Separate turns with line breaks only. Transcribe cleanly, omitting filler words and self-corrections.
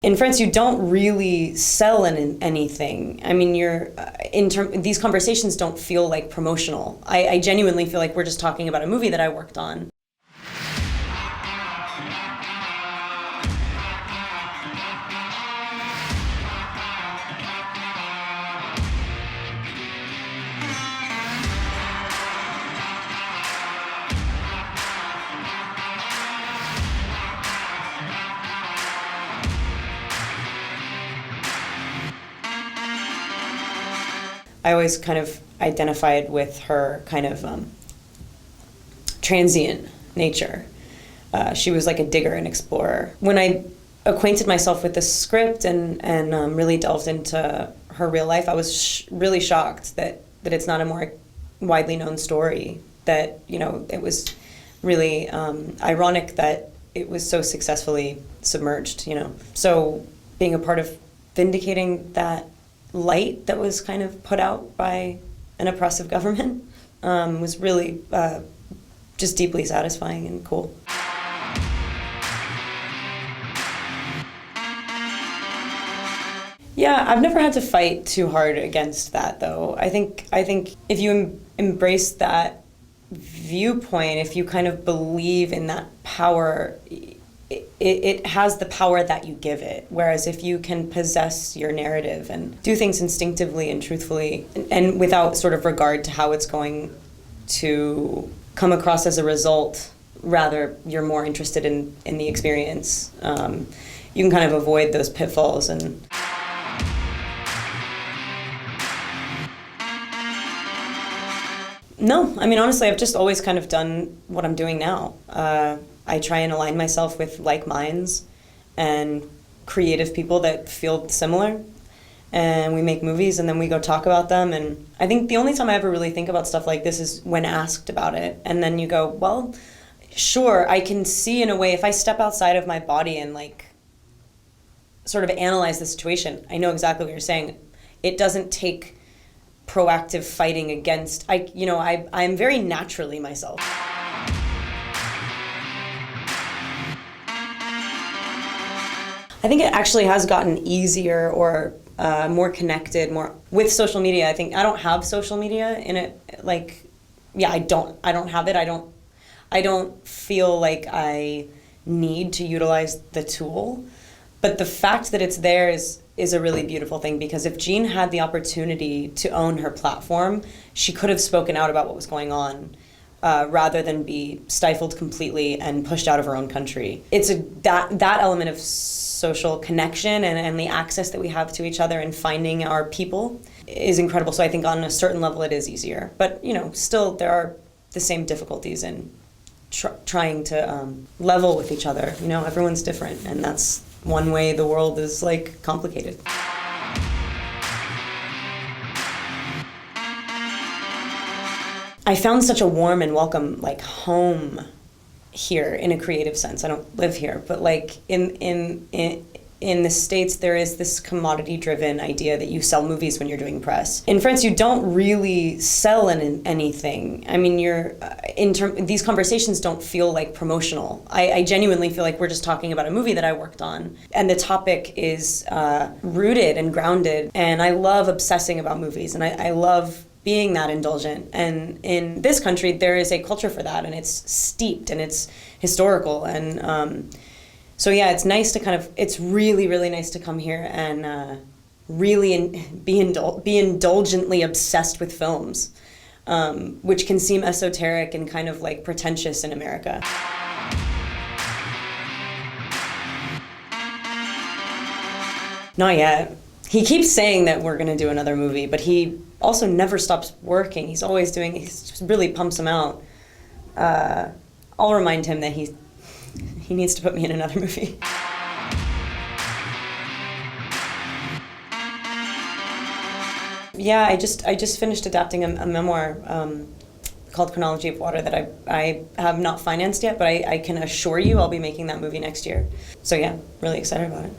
In France, you don't really sell anything. I mean, these conversations don't feel like promotional. I genuinely feel like we're just talking about a movie that I worked on. I always kind of identified with her kind of transient nature. She was like a digger and explorer. When I acquainted myself with the script and really delved into her real life, I was really shocked that it's not a more widely known story. That, you know, it was really ironic that it was so successfully submerged, you know. So being a part of vindicating that light that was kind of put out by an oppressive government was really just deeply satisfying and cool. Yeah, I've never had to fight too hard against that, though. I think if you embrace that viewpoint, if you kind of believe in that power, it has the power that you give it. Whereas if you can possess your narrative and do things instinctively and truthfully and without sort of regard to how it's going to come across as a result, rather you're more interested in the experience, you can kind of avoid those pitfalls. And no, I mean, honestly, I've just always kind of done what I'm doing now. I try and align myself with like minds and creative people that feel similar. And we make movies and then we go talk about them. And I think the only time I ever really think about stuff like this is when asked about it. And then you go, well, sure, I can see in a way if I step outside of my body and like sort of analyze the situation, I know exactly what you're saying. It doesn't take proactive fighting against, I'm very naturally myself. I think it actually has gotten easier or more connected, more with social media. I think I don't have social media in it. Like, yeah, I don't have it. I don't feel like I need to utilize the tool, but the fact that it's there is a really beautiful thing, because if Jean had the opportunity to own her platform, she could have spoken out about what was going on. Rather than be stifled completely and pushed out of her own country. It's that element of social connection and the access that we have to each other and finding our people is incredible. So I think on a certain level it is easier. But, you know, still there are the same difficulties in trying to level with each other. You know, everyone's different, and that's one way the world is, like, complicated. I found such a warm and welcome, like, home here in a creative sense. I don't live here, but like in the States, there is this commodity-driven idea that you sell movies when you're doing press. In France, you don't really sell anything. I mean, these conversations don't feel like promotional. I genuinely feel like we're just talking about a movie that I worked on, and the topic is rooted and grounded. And I love obsessing about movies, and I love being that indulgent. And in this country, there is a culture for that, and it's steeped and it's historical. And so yeah, it's really, really nice to come here and really be indulgently obsessed with films, which can seem esoteric and kind of like pretentious in America. Not yet. He keeps saying that we're going to do another movie, but he also never stops working. He just really pumps him out. I'll remind him that he needs to put me in another movie. Yeah, I just finished adapting a memoir called Chronology of Water that I have not financed yet, but I can assure you I'll be making that movie next year. So yeah, really excited about it.